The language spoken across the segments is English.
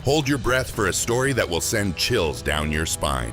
Hold your breath for a story that will send chills down your spine.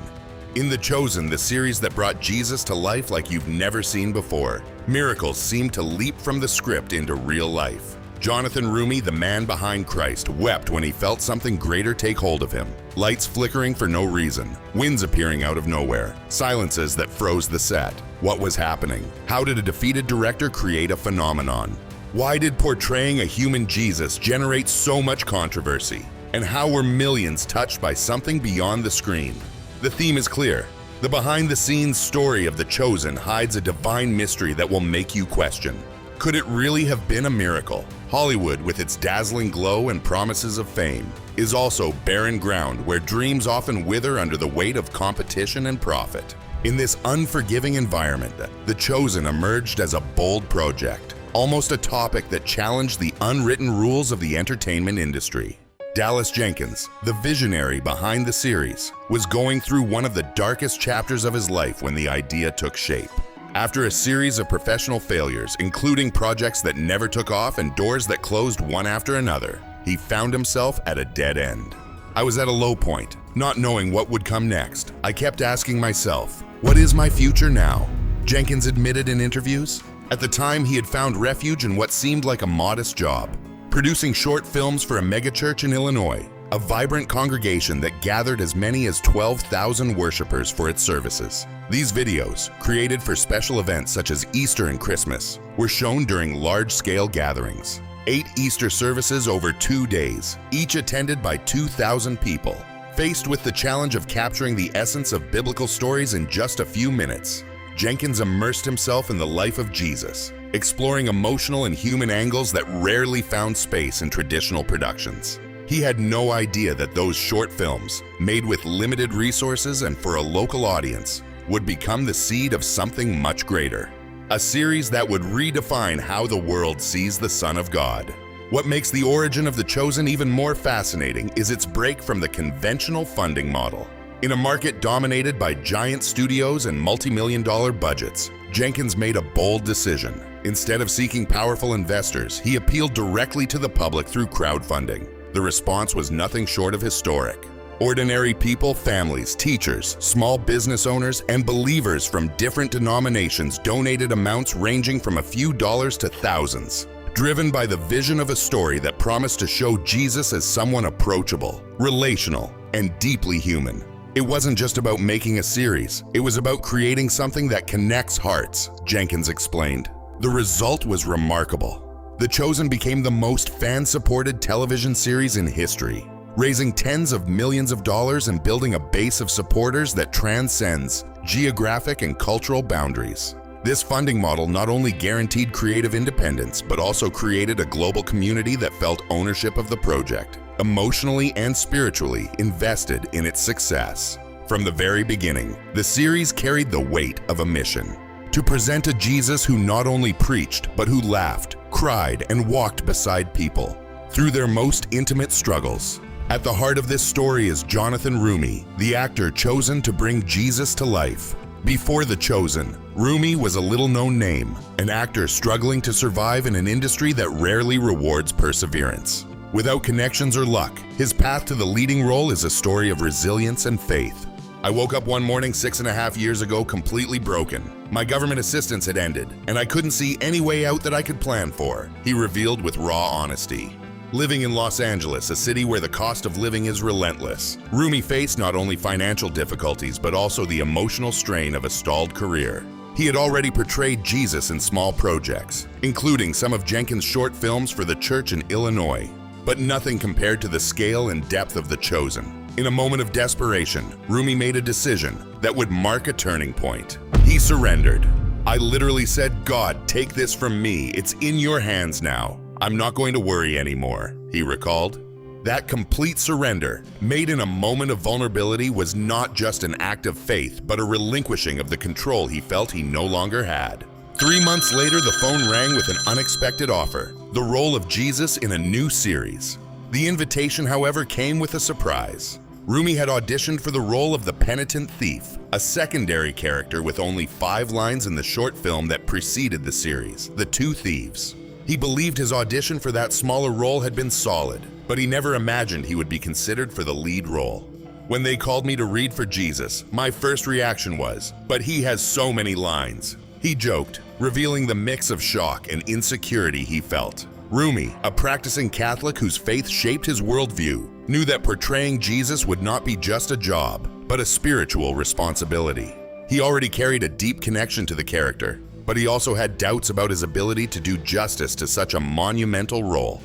In The Chosen, the series that brought Jesus to life like you've never seen before, miracles seem to leap from the script into real life. Jonathan Roumie, the man behind Christ, wept when he felt something greater take hold of him. Lights flickering for no reason, winds appearing out of nowhere, silences that froze the set. What was happening? How did a defeated director create a phenomenon? Why did portraying a human Jesus generate so much controversy? And how were millions touched by something beyond the screen? The theme is clear. The behind-the-scenes story of The Chosen hides a divine mystery that will make you question. Could it really have been a miracle? Hollywood, with its dazzling glow and promises of fame, is also barren ground where dreams often wither under the weight of competition and profit. In this unforgiving environment, The Chosen emerged as a bold project, almost a topic that challenged the unwritten rules of the entertainment industry. Dallas Jenkins, the visionary behind the series, was going through one of the darkest chapters of his life when the idea took shape. After a series of professional failures, including projects that never took off and doors that closed one after another, he found himself at a dead end. I was at a low point, not knowing what would come next. I kept asking myself, what is my future now? Jenkins admitted in interviews. At the time, he had found refuge in what seemed like a modest job, producing short films for a megachurch in Illinois, a vibrant congregation that gathered as many as 12,000 worshipers for its services. These videos, created for special events such as Easter and Christmas, were shown during large-scale gatherings. 8 Easter services over 2 days, each attended by 2,000 people. Faced with the challenge of capturing the essence of biblical stories in just a few minutes, Jenkins immersed himself in the life of Jesus, exploring emotional and human angles that rarely found space in traditional productions. He had no idea that those short films, made with limited resources and for a local audience, would become the seed of something much greater. A series that would redefine how the world sees the Son of God. What makes the origin of The Chosen even more fascinating is its break from the conventional funding model. In a market dominated by giant studios and multi-million-dollar budgets, Jenkins made a bold decision. Instead of seeking powerful investors, he appealed directly to the public through crowdfunding. The response was nothing short of historic. Ordinary people, families, teachers, small business owners, and believers from different denominations donated amounts ranging from a few dollars to thousands, driven by the vision of a story that promised to show Jesus as someone approachable, relational, and deeply human. It wasn't just about making a series, it was about creating something that connects hearts, Jenkins explained. The result was remarkable. The Chosen became the most fan-supported television series in history, raising tens of millions of dollars and building a base of supporters that transcends geographic and cultural boundaries. This funding model not only guaranteed creative independence, but also created a global community that felt ownership of the project, emotionally and spiritually invested in its success. From the very beginning, the series carried the weight of a mission: to present a Jesus who not only preached, but who laughed, cried, and walked beside people through their most intimate struggles. At the heart of this story is Jonathan Roumie, the actor chosen to bring Jesus to life. Before The Chosen, Roumie was a little-known name, an actor struggling to survive in an industry that rarely rewards perseverance. Without connections or luck, his path to the leading role is a story of resilience and faith. I woke up one morning 6.5 years ago completely broken. My government assistance had ended, and I couldn't see any way out that I could plan for, he revealed with raw honesty. Living in Los Angeles, a city where the cost of living is relentless, Roumie faced not only financial difficulties but also the emotional strain of a stalled career. He had already portrayed Jesus in small projects, including some of Jenkins' short films for the church in Illinois, but nothing compared to the scale and depth of The Chosen. In a moment of desperation, Roumie made a decision that would mark a turning point. He surrendered. "I literally said, God, take this from me. It's in your hands now. I'm not going to worry anymore," he recalled. That complete surrender, made in a moment of vulnerability, was not just an act of faith, but a relinquishing of the control he felt he no longer had. 3 months later, the phone rang with an unexpected offer: the role of Jesus in a new series. The invitation, however, came with a surprise. Roumie had auditioned for the role of the penitent thief, a secondary character with only 5 lines in the short film that preceded the series, The Two Thieves. He believed his audition for that smaller role had been solid, but he never imagined he would be considered for the lead role. When they called me to read for Jesus, my first reaction was, "But he has so many lines." He joked, revealing the mix of shock and insecurity he felt. Roumie, a practicing Catholic whose faith shaped his worldview, knew that portraying Jesus would not be just a job, but a spiritual responsibility. He already carried a deep connection to the character, but he also had doubts about his ability to do justice to such a monumental role.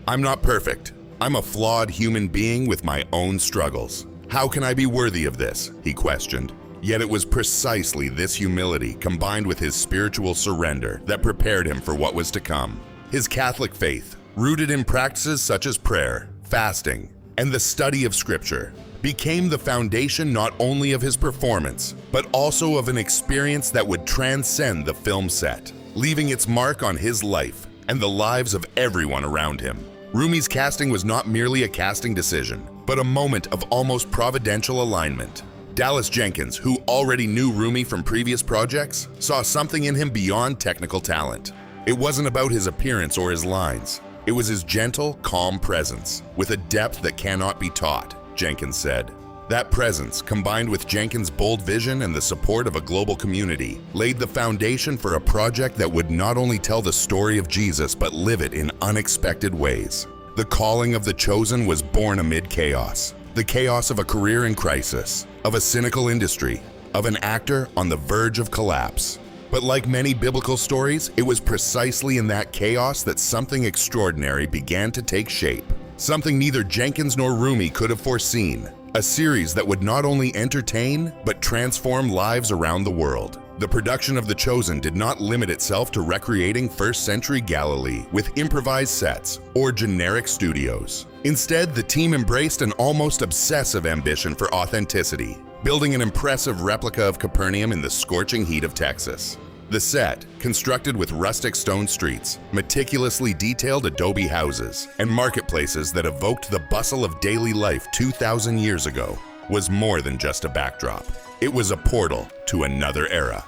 "I'm not perfect. I'm a flawed human being with my own struggles. How can I be worthy of this?" he questioned. Yet it was precisely this humility combined with his spiritual surrender that prepared him for what was to come. His Catholic faith, rooted in practices such as prayer, fasting, and the study of Scripture, became the foundation not only of his performance, but also of an experience that would transcend the film set, leaving its mark on his life and the lives of everyone around him. Roumie's casting was not merely a casting decision, but a moment of almost providential alignment. Dallas Jenkins, who already knew Roumie from previous projects, saw something in him beyond technical talent. It wasn't about his appearance or his lines. It was his gentle, calm presence, with a depth that cannot be taught, Jenkins said. That presence, combined with Jenkins' bold vision and the support of a global community, laid the foundation for a project that would not only tell the story of Jesus, but live it in unexpected ways. The calling of the chosen was born amid chaos. The chaos of a career in crisis, of a cynical industry, of an actor on the verge of collapse. But like many biblical stories, it was precisely in that chaos that something extraordinary began to take shape. Something neither Jenkins nor Roumie could have foreseen. A series that would not only entertain, but transform lives around the world. The production of The Chosen did not limit itself to recreating first-century Galilee with improvised sets or generic studios. Instead, the team embraced an almost obsessive ambition for authenticity, building an impressive replica of Capernaum in the scorching heat of Texas. The set, constructed with rustic stone streets, meticulously detailed adobe houses, and marketplaces that evoked the bustle of daily life 2,000 years ago, was more than just a backdrop. It was a portal to another era.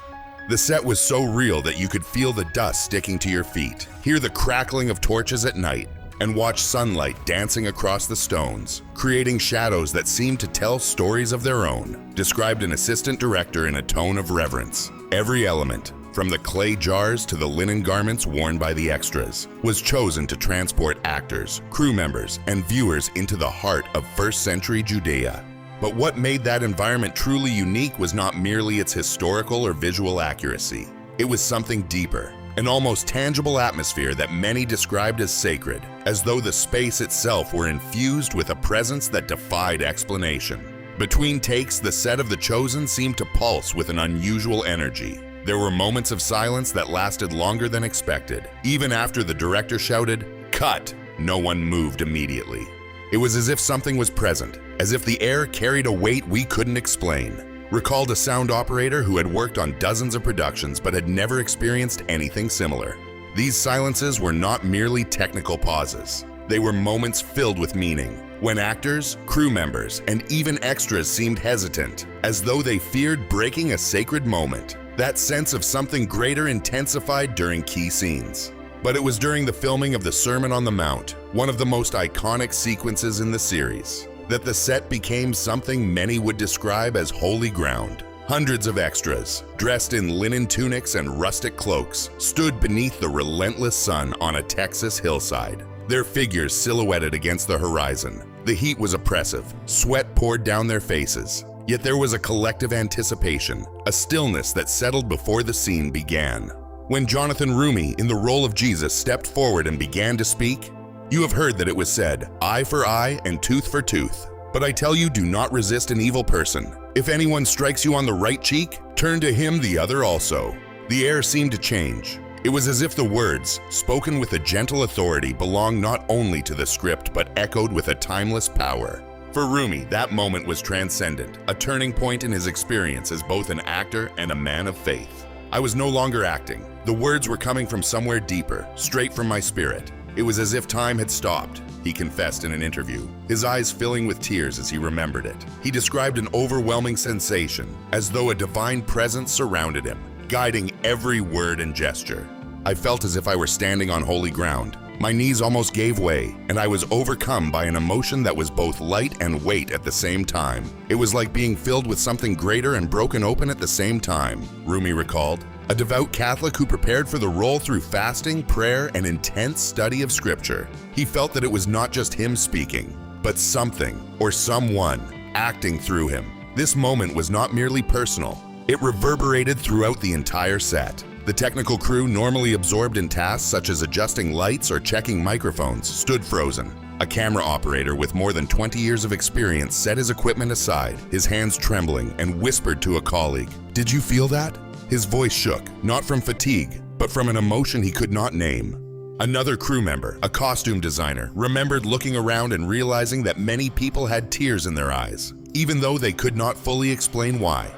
The set was so real that you could feel the dust sticking to your feet, hear the crackling of torches at night, and watch sunlight dancing across the stones, creating shadows that seemed to tell stories of their own, described an assistant director in a tone of reverence. Every element, from the clay jars to the linen garments worn by the extras, was chosen to transport actors, crew members, and viewers into the heart of first-century Judea. But what made that environment truly unique was not merely its historical or visual accuracy. It was something deeper, an almost tangible atmosphere that many described as sacred, as though the space itself were infused with a presence that defied explanation. Between takes, the set of The Chosen seemed to pulse with an unusual energy. There were moments of silence that lasted longer than expected. Even after the director shouted, "Cut!" no one moved immediately. It was as if something was present, as if the air carried a weight we couldn't explain. Recalled a sound operator who had worked on dozens of productions but had never experienced anything similar. These silences were not merely technical pauses. They were moments filled with meaning, when actors, crew members, and even extras seemed hesitant, as though they feared breaking a sacred moment. That sense of something greater intensified during key scenes. But it was during the filming of the Sermon on the Mount, one of the most iconic sequences in the series, that the set became something many would describe as holy ground. Hundreds of extras, dressed in linen tunics and rustic cloaks, stood beneath the relentless sun on a Texas hillside, their figures silhouetted against the horizon. The heat was oppressive, sweat poured down their faces. Yet there was a collective anticipation, a stillness that settled before the scene began. When Jonathan Roumie, in the role of Jesus, stepped forward and began to speak, "You have heard that it was said, 'Eye for eye and tooth for tooth.' But I tell you, do not resist an evil person. If anyone strikes you on the right cheek, turn to him the other also." The air seemed to change. It was as if the words, spoken with a gentle authority, belonged not only to the script but echoed with a timeless power. For Roumie, that moment was transcendent, a turning point in his experience as both an actor and a man of faith. "I was no longer acting. The words were coming from somewhere deeper, straight from my spirit. It was as if time had stopped," he confessed in an interview, his eyes filling with tears as he remembered it. He described an overwhelming sensation, as though a divine presence surrounded him, guiding every word and gesture. I felt as if I were standing on holy ground. My knees almost gave way, and I was overcome by an emotion that was both light and weight at the same time. It was like being filled with something greater and broken open at the same time, Roumie recalled. A devout Catholic who prepared for the role through fasting, prayer, and intense study of Scripture. He felt that it was not just him speaking, but something or someone acting through him. This moment was not merely personal. It reverberated throughout the entire set. The technical crew, normally absorbed in tasks such as adjusting lights or checking microphones, stood frozen. A camera operator with more than 20 years of experience set his equipment aside, his hands trembling, and whispered to a colleague, "Did you feel that?" His voice shook, not from fatigue, but from an emotion he could not name. Another crew member, a costume designer, remembered looking around and realizing that many people had tears in their eyes, even though they could not fully explain why.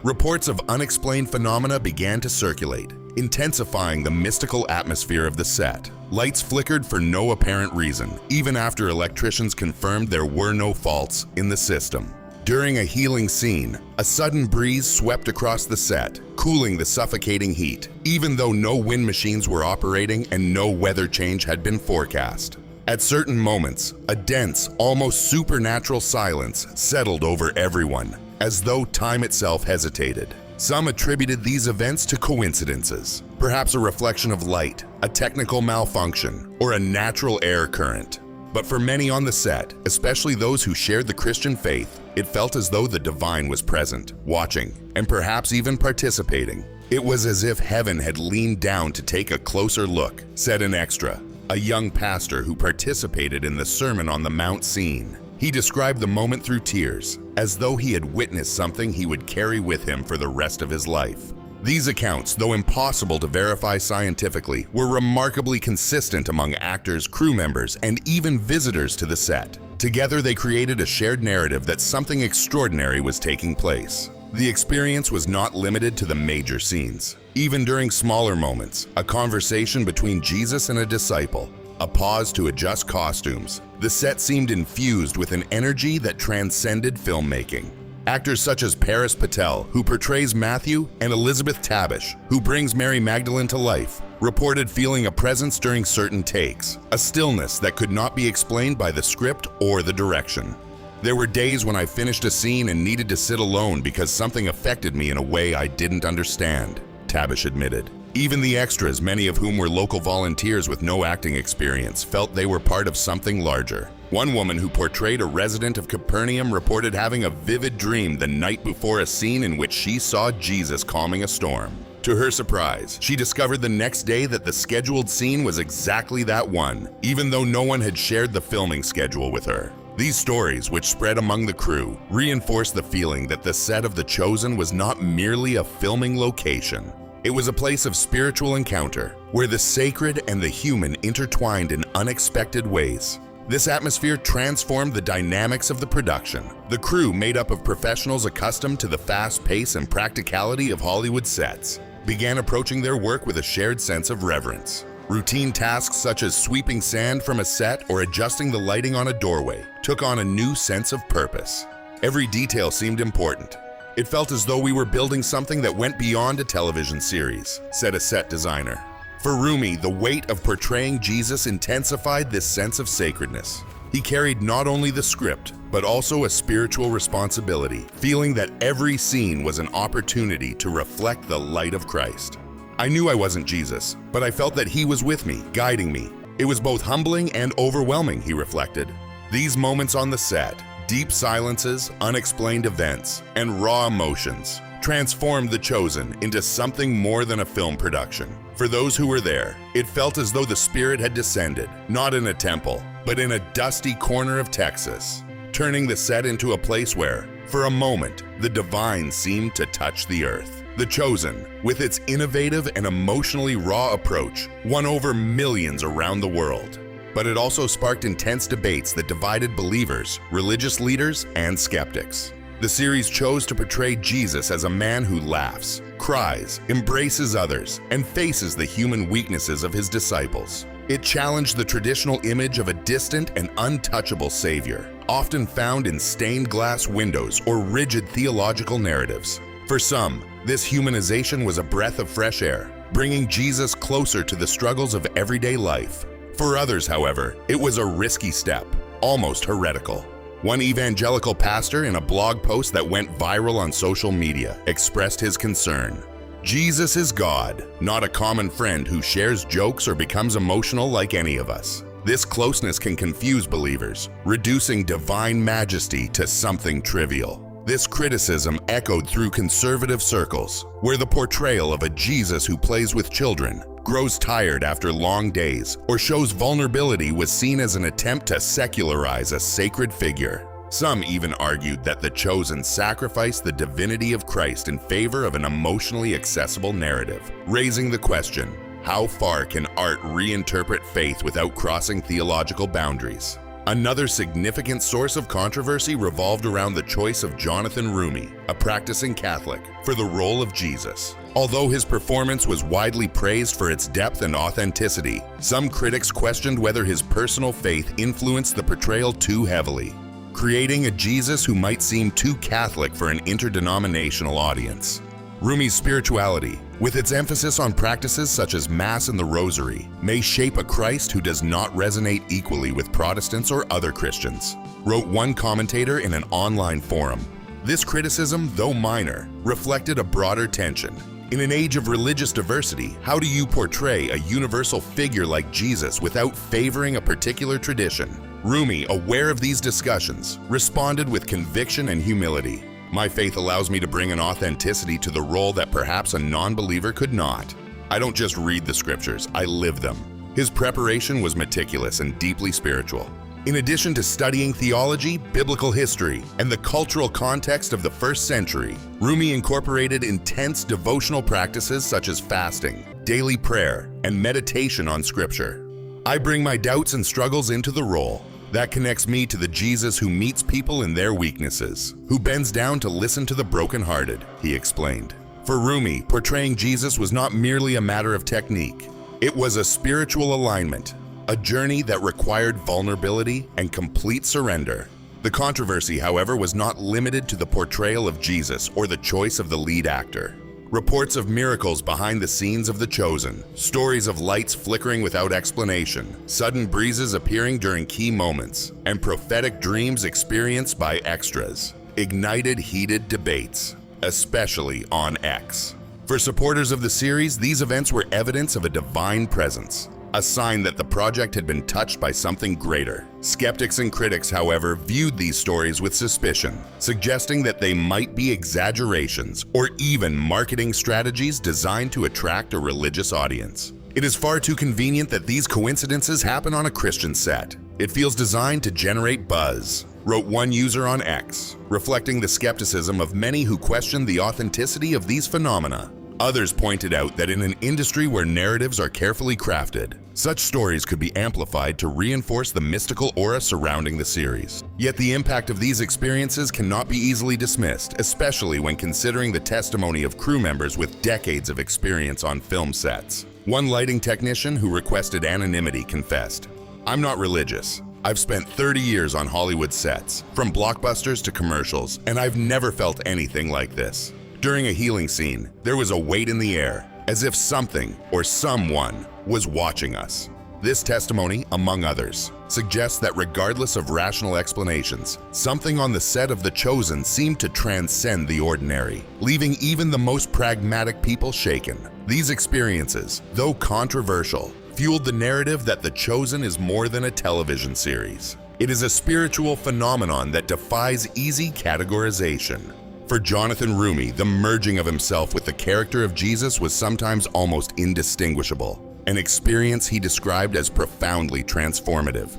Reports of unexplained phenomena began to circulate, intensifying the mystical atmosphere of the set. Lights flickered for no apparent reason, even after electricians confirmed there were no faults in the system. During a healing scene, a sudden breeze swept across the set, cooling the suffocating heat, even though no wind machines were operating and no weather change had been forecast. At certain moments, a dense, almost supernatural silence settled over everyone, as though time itself hesitated. Some attributed these events to coincidences, perhaps a reflection of light, a technical malfunction, or a natural air current. But for many on the set, especially those who shared the Christian faith, it felt as though the divine was present, watching, and perhaps even participating. It was as if heaven had leaned down to take a closer look, said an extra, a young pastor who participated in the Sermon on the Mount scene. He described the moment through tears, as though he had witnessed something he would carry with him for the rest of his life. These accounts, though impossible to verify scientifically, were remarkably consistent among actors, crew members, and even visitors to the set. Together, they created a shared narrative that something extraordinary was taking place. The experience was not limited to the major scenes. Even during smaller moments, a conversation between Jesus and a disciple, a pause to adjust costumes, the set seemed infused with an energy that transcended filmmaking. Actors such as Paris Patel, who portrays Matthew, and Elizabeth Tabish, who brings Mary Magdalene to life, reported feeling a presence during certain takes, a stillness that could not be explained by the script or the direction. There were days when I finished a scene and needed to sit alone because something affected me in a way I didn't understand, Tabish admitted. Even the extras, many of whom were local volunteers with no acting experience, felt they were part of something larger. One woman who portrayed a resident of Capernaum reported having a vivid dream the night before a scene in which she saw Jesus calming a storm. To her surprise, she discovered the next day that the scheduled scene was exactly that one, even though no one had shared the filming schedule with her. These stories, which spread among the crew, reinforced the feeling that the set of The Chosen was not merely a filming location. It was a place of spiritual encounter, where the sacred and the human intertwined in unexpected ways. This atmosphere transformed the dynamics of the production. The crew, made up of professionals accustomed to the fast pace and practicality of Hollywood sets, began approaching their work with a shared sense of reverence. Routine tasks such as sweeping sand from a set or adjusting the lighting on a doorway took on a new sense of purpose. Every detail seemed important. It felt as though we were building something that went beyond a television series, said a set designer. For Roumie, the weight of portraying Jesus intensified this sense of sacredness. He carried not only the script, but also a spiritual responsibility, feeling that every scene was an opportunity to reflect the light of Christ. I knew I wasn't Jesus, but I felt that he was with me, guiding me. It was both humbling and overwhelming, he reflected. These moments on the set, deep silences, unexplained events, and raw emotions transformed The Chosen into something more than a film production. For those who were there, it felt as though the Spirit had descended, not in a temple, but in a dusty corner of Texas, turning the set into a place where, for a moment, the divine seemed to touch the earth. The Chosen, with its innovative and emotionally raw approach, won over millions around the world. But it also sparked intense debates that divided believers, religious leaders, and skeptics. The series chose to portray Jesus as a man who laughs, cries, embraces others, and faces the human weaknesses of his disciples. It challenged the traditional image of a distant and untouchable Savior, often found in stained glass windows or rigid theological narratives. For some, this humanization was a breath of fresh air. bringing Jesus closer to the struggles of everyday life. For others, however, it was a risky step, almost heretical. One evangelical pastor, in a blog post that went viral on social media, expressed his concern. Jesus is God, not a common friend who shares jokes or becomes emotional like any of us. This closeness can confuse believers, reducing divine majesty to something trivial. This criticism echoed through conservative circles, where the portrayal of a Jesus who plays with children, grows tired after long days, or shows vulnerability was seen as an attempt to secularize a sacred figure. Some even argued that The Chosen sacrificed the divinity of Christ in favor of an emotionally accessible narrative, raising the question, how far can art reinterpret faith without crossing theological boundaries? Another significant source of controversy revolved around the choice of Jonathan Roumie, a practicing Catholic, for the role of Jesus. Although his performance was widely praised for its depth and authenticity, some critics questioned whether his personal faith influenced the portrayal too heavily, creating a Jesus who might seem too Catholic for an interdenominational audience. Roumie's spirituality, with its emphasis on practices such as Mass and the Rosary, may shape a Christ who does not resonate equally with Protestants or other Christians, wrote one commentator in an online forum. This criticism, though minor, reflected a broader tension. In an age of religious diversity, how do you portray a universal figure like Jesus without favoring a particular tradition? Roumie, aware of these discussions, responded with conviction and humility. My faith allows me to bring an authenticity to the role that perhaps a non-believer could not. I don't just read the scriptures, I live them. His preparation was meticulous and deeply spiritual. In addition to studying theology, biblical history, and the cultural context of the first century, Roumie incorporated intense devotional practices such as fasting, daily prayer, and meditation on scripture. I bring my doubts and struggles into the role. That connects me to the Jesus who meets people in their weaknesses, who bends down to listen to the brokenhearted, he explained. For Roumie, portraying Jesus was not merely a matter of technique. It was a spiritual alignment, a journey that required vulnerability and complete surrender. The controversy, however, was not limited to the portrayal of Jesus or the choice of the lead actor. Reports of miracles behind the scenes of The Chosen, stories of lights flickering without explanation, sudden breezes appearing during key moments, and prophetic dreams experienced by extras ignited heated debates, especially on X. For supporters of the series, these events were evidence of a divine presence, a sign that the project had been touched by something greater. Skeptics and critics, however, viewed these stories with suspicion, suggesting that they might be exaggerations or even marketing strategies designed to attract a religious audience. It is far too convenient that these coincidences happen on a Christian set. It feels designed to generate buzz, wrote one user on X, reflecting the skepticism of many who question the authenticity of these phenomena. Others pointed out that in an industry where narratives are carefully crafted, such stories could be amplified to reinforce the mystical aura surrounding the series. Yet the impact of these experiences cannot be easily dismissed, especially when considering the testimony of crew members with decades of experience on film sets. One lighting technician who requested anonymity confessed, "I'm not religious. I've spent 30 years on Hollywood sets, from blockbusters to commercials, and I've never felt anything like this. During a healing scene, there was a weight in the air, as if something or someone was watching us." This testimony, among others, suggests that regardless of rational explanations, something on the set of The Chosen seemed to transcend the ordinary, leaving even the most pragmatic people shaken. These experiences, though controversial, fueled the narrative that The Chosen is more than a television series. It is a spiritual phenomenon that defies easy categorization. For Jonathan Roumie, the merging of himself with the character of Jesus was sometimes almost indistinguishable, an experience he described as profoundly transformative.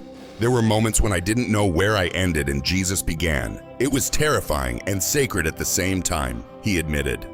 "There were moments when I didn't know where I ended and Jesus began. It was terrifying and sacred at the same time," he admitted.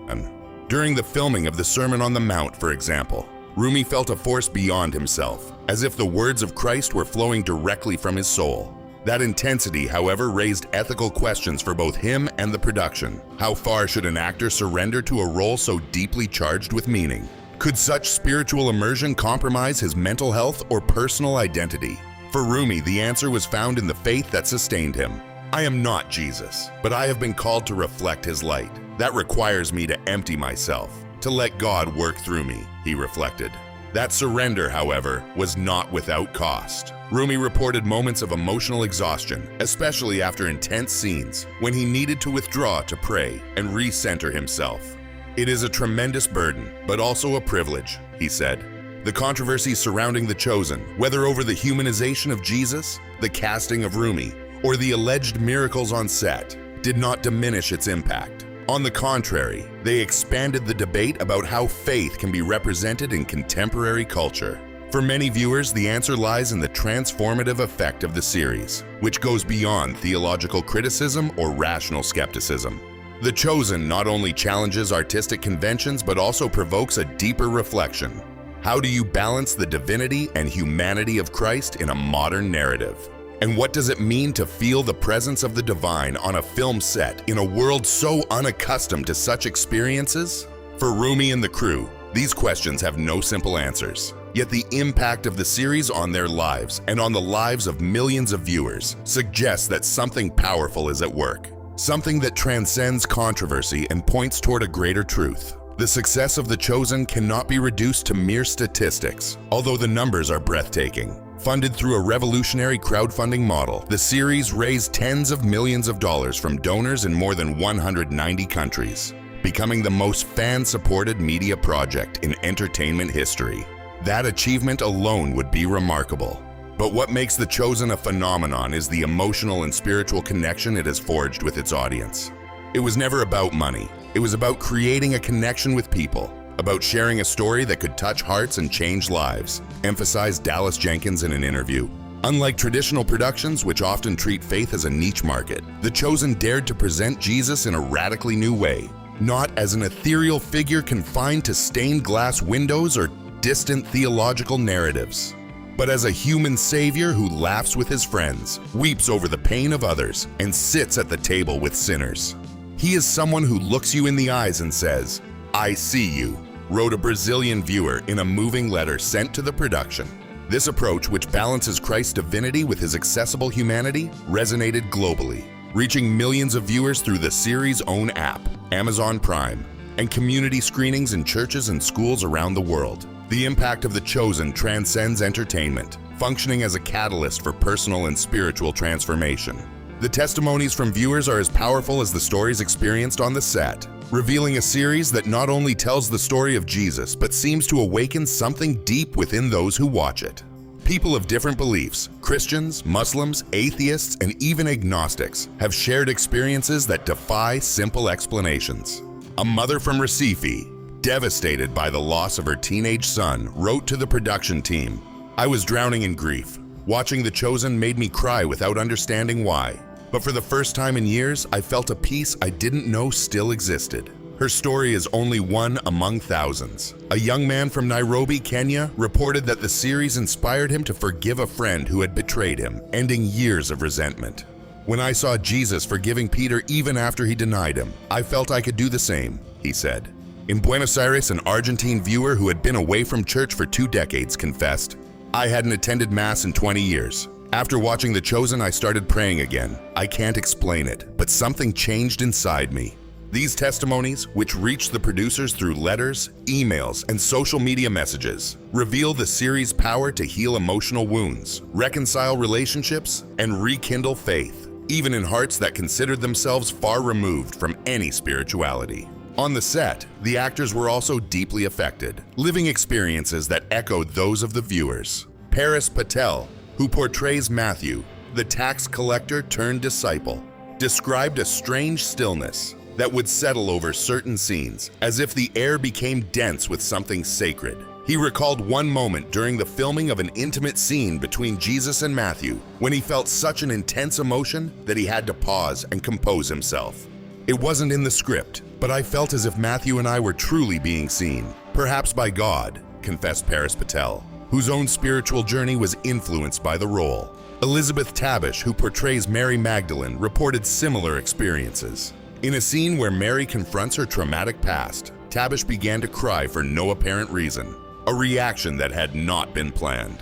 During the filming of the Sermon on the Mount, for example, Roumie felt a force beyond himself, as if the words of Christ were flowing directly from his soul. That intensity, however, raised ethical questions for both him and the production. How far should an actor surrender to a role so deeply charged with meaning? Could such spiritual immersion compromise his mental health or personal identity? For Roumie, the answer was found in the faith that sustained him. "I am not Jesus, but I have been called to reflect his light. That requires me to empty myself, to let God work through me, he reflected. That surrender, however, was not without cost. Roumie reported moments of emotional exhaustion, especially after intense scenes, when he needed to withdraw to pray and recenter himself. It is a tremendous burden, but also a privilege, he said. The controversies surrounding The Chosen, whether over the humanization of Jesus, the casting of Roumie, or the alleged miracles on set, did not diminish its impact. On the contrary, they expanded the debate about how faith can be represented in contemporary culture. For many viewers, the answer lies in the transformative effect of the series, which goes beyond theological criticism or rational skepticism. The Chosen not only challenges artistic conventions but also provokes a deeper reflection. How do you balance the divinity and humanity of Christ in a modern narrative? And what does it mean to feel the presence of the divine on a film set in a world so unaccustomed to such experiences? For Roumie and the crew, these questions have no simple answers. Yet the impact of the series on their lives and on the lives of millions of viewers suggests that something powerful is at work. Something that transcends controversy and points toward a greater truth. The success of The Chosen cannot be reduced to mere statistics, although the numbers are breathtaking. Funded through a revolutionary crowdfunding model, the series raised tens of millions of dollars from donors in more than 190 countries, becoming the most fan-supported media project in entertainment history. That achievement alone would be remarkable. But what makes The Chosen a phenomenon is the emotional and spiritual connection it has forged with its audience. It was never about money. It was about creating a connection with people, about sharing a story that could touch hearts and change lives, emphasized Dallas Jenkins in an interview. Unlike traditional productions, which often treat faith as a niche market, The Chosen dared to present Jesus in a radically new way, not as an ethereal figure confined to stained glass windows or distant theological narratives, but as a human savior who laughs with his friends, weeps over the pain of others, and sits at the table with sinners. He is someone who looks you in the eyes and says, "I see you," wrote a Brazilian viewer in a moving letter sent to the production. This approach, which balances Christ's divinity with his accessible humanity, resonated globally, reaching millions of viewers through the series' own app, Amazon Prime, and community screenings in churches and schools around the world. The impact of The Chosen transcends entertainment, functioning as a catalyst for personal and spiritual transformation. The testimonies from viewers are as powerful as the stories experienced on the set, revealing a series that not only tells the story of Jesus, but seems to awaken something deep within those who watch it. People of different beliefs, Christians, Muslims, atheists, and even agnostics, have shared experiences that defy simple explanations. A mother from Recife, devastated by the loss of her teenage son, wrote to the production team, "I was drowning in grief. Watching The Chosen made me cry without understanding why. But for the first time in years, I felt a peace I didn't know still existed." Her story is only one among thousands. A young man from Nairobi, Kenya, reported that the series inspired him to forgive a friend who had betrayed him, ending years of resentment. "When I saw Jesus forgiving Peter even after he denied him, I felt I could do the same," he said. In Buenos Aires, an Argentine viewer who had been away from church for 2 decades confessed, "I hadn't attended Mass in 20 years. After watching The Chosen, I started praying again. I can't explain it, but something changed inside me." These testimonies, which reached the producers through letters, emails, and social media messages, reveal the series' power to heal emotional wounds, reconcile relationships, and rekindle faith, even in hearts that considered themselves far removed from any spirituality. On the set, the actors were also deeply affected, living experiences that echoed those of the viewers. Paris Patel, who portrays Matthew, the tax collector turned disciple, described a strange stillness that would settle over certain scenes, as if the air became dense with something sacred. He recalled one moment during the filming of an intimate scene between Jesus and Matthew when he felt such an intense emotion that he had to pause and compose himself. "It wasn't in the script, but I felt as if Matthew and I were truly being seen, perhaps by God," confessed Paris Patel, whose own spiritual journey was influenced by the role. Elizabeth Tabish, who portrays Mary Magdalene, reported similar experiences. In a scene where Mary confronts her traumatic past, Tabish began to cry for no apparent reason, a reaction that had not been planned.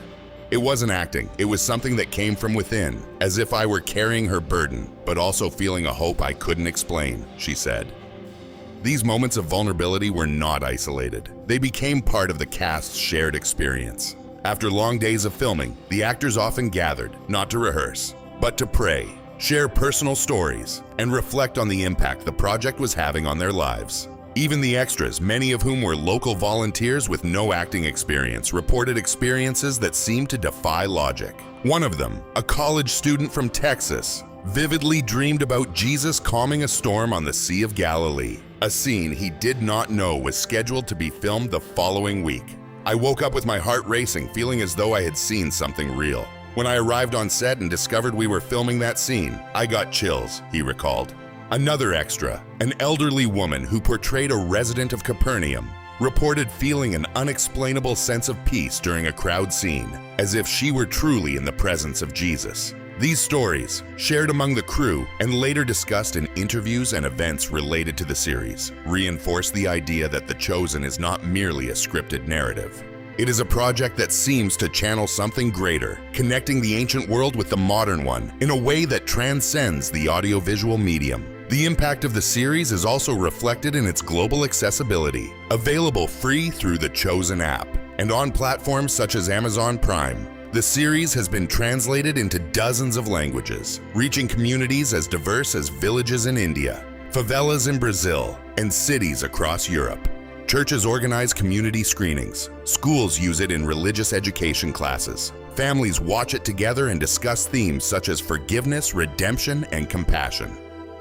"It wasn't acting, it was something that came from within, as if I were carrying her burden, but also feeling a hope I couldn't explain," she said. These moments of vulnerability were not isolated. They became part of the cast's shared experience. After long days of filming, the actors often gathered, not to rehearse, but to pray, share personal stories, and reflect on the impact the project was having on their lives. Even the extras, many of whom were local volunteers with no acting experience, reported experiences that seemed to defy logic. One of them, a college student from Texas, vividly dreamed about Jesus calming a storm on the Sea of Galilee, a scene he did not know was scheduled to be filmed the following week. I woke up with my heart racing, feeling as though I had seen something real. When I arrived on set and discovered we were filming that scene, I got chills, he recalled. Another extra, an elderly woman who portrayed a resident of Capernaum, reported feeling an unexplainable sense of peace during a crowd scene, as if she were truly in the presence of Jesus. These stories, shared among the crew and later discussed in interviews and events related to the series, reinforce the idea that The Chosen is not merely a scripted narrative. It is a project that seems to channel something greater, connecting the ancient world with the modern one in a way that transcends the audiovisual medium. The impact of the series is also reflected in its global accessibility, available free through the Chosen app, and on platforms such as Amazon Prime. The series has been translated into dozens of languages, reaching communities as diverse as villages in India, favelas in Brazil, and cities across Europe. Churches organize community screenings, schools use it in religious education classes, families watch it together and discuss themes such as forgiveness, redemption, and compassion.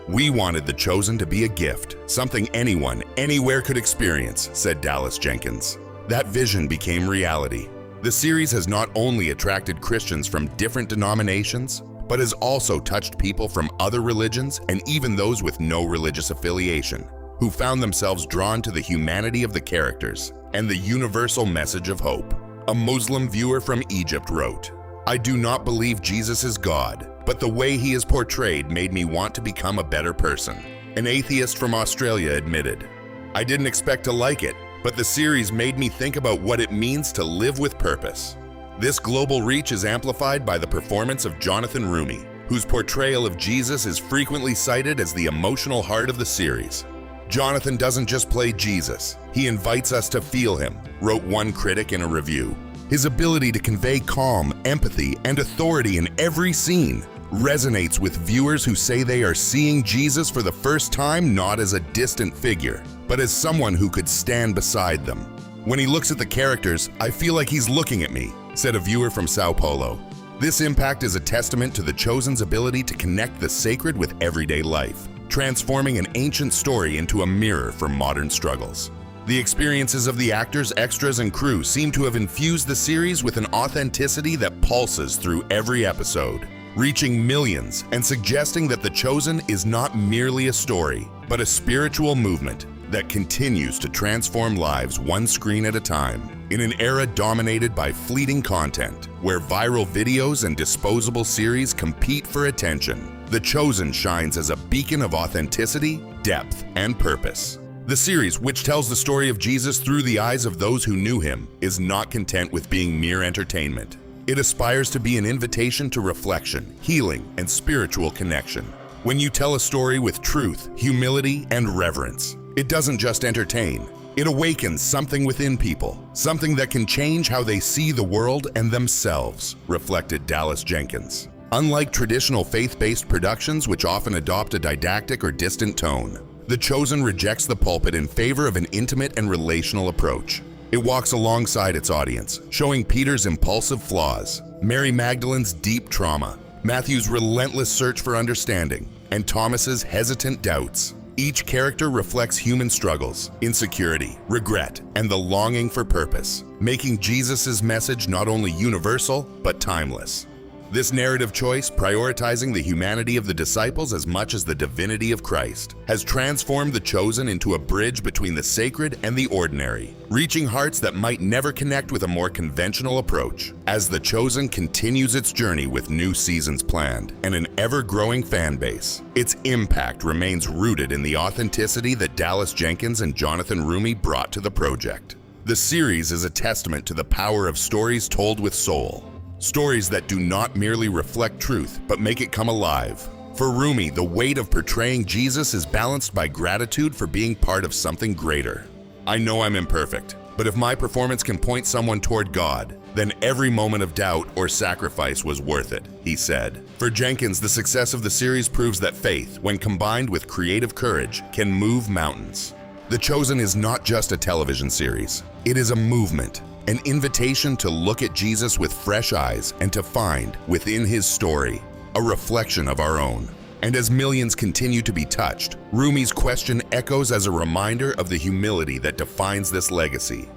We wanted The Chosen to be a gift, something anyone, anywhere could experience, said Dallas Jenkins. That vision became reality. The series has not only attracted Christians from different denominations, but has also touched people from other religions and even those with no religious affiliation, who found themselves drawn to the humanity of the characters and the universal message of hope. A Muslim viewer from Egypt wrote, "I do not believe Jesus is God, but the way he is portrayed made me want to become a better person." An atheist from Australia admitted, "I didn't expect to like it, but the series made me think about what it means to live with purpose." This global reach is amplified by the performance of Jonathan Roumie, whose portrayal of Jesus is frequently cited as the emotional heart of the series. "Jonathan doesn't just play Jesus, he invites us to feel him," wrote one critic in a review. His ability to convey calm, empathy, and authority in every scene resonates with viewers who say they are seeing Jesus for the first time not as a distant figure, but as someone who could stand beside them. "When he looks at the characters, I feel like he's looking at me," said a viewer from Sao Paulo. This impact is a testament to The Chosen's ability to connect the sacred with everyday life, transforming an ancient story into a mirror for modern struggles. The experiences of the actors, extras, and crew seem to have infused the series with an authenticity that pulses through every episode, reaching millions and suggesting that The Chosen is not merely a story, but a spiritual movement that continues to transform lives one screen at a time. In an era dominated by fleeting content, where viral videos and disposable series compete for attention, The Chosen shines as a beacon of authenticity, depth, and purpose. The series, which tells the story of Jesus through the eyes of those who knew him, is not content with being mere entertainment. It aspires to be an invitation to reflection, healing, and spiritual connection. When you tell a story with truth, humility, and reverence, it doesn't just entertain. It awakens something within people, something that can change how they see the world and themselves, reflected Dallas Jenkins. Unlike traditional faith-based productions which often adopt a didactic or distant tone, The Chosen rejects the pulpit in favor of an intimate and relational approach. It walks alongside its audience, showing Peter's impulsive flaws, Mary Magdalene's deep trauma, Matthew's relentless search for understanding, and Thomas's hesitant doubts. Each character reflects human struggles, insecurity, regret, and the longing for purpose, making Jesus' message not only universal, but timeless. This narrative choice, prioritizing the humanity of the disciples as much as the divinity of Christ, has transformed The Chosen into a bridge between the sacred and the ordinary, reaching hearts that might never connect with a more conventional approach. As The Chosen continues its journey with new seasons planned and an ever-growing fan base, its impact remains rooted in the authenticity that Dallas Jenkins and Jonathan Roumie brought to the project. The series is a testament to the power of stories told with soul. Stories that do not merely reflect truth, but make it come alive. For Roumie, the weight of portraying Jesus is balanced by gratitude for being part of something greater. I know I'm imperfect, but if my performance can point someone toward God, then every moment of doubt or sacrifice was worth it, he said. For Jenkins, the success of the series proves that faith, when combined with creative courage, can move mountains. The Chosen is not just a television series. It is a movement, an invitation to look at Jesus with fresh eyes and to find, within his story, a reflection of our own. And as millions continue to be touched, Roumie's question echoes as a reminder of the humility that defines this legacy.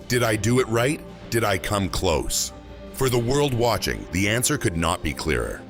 Did I do it right? Did I come close? For the world watching, the answer could not be clearer.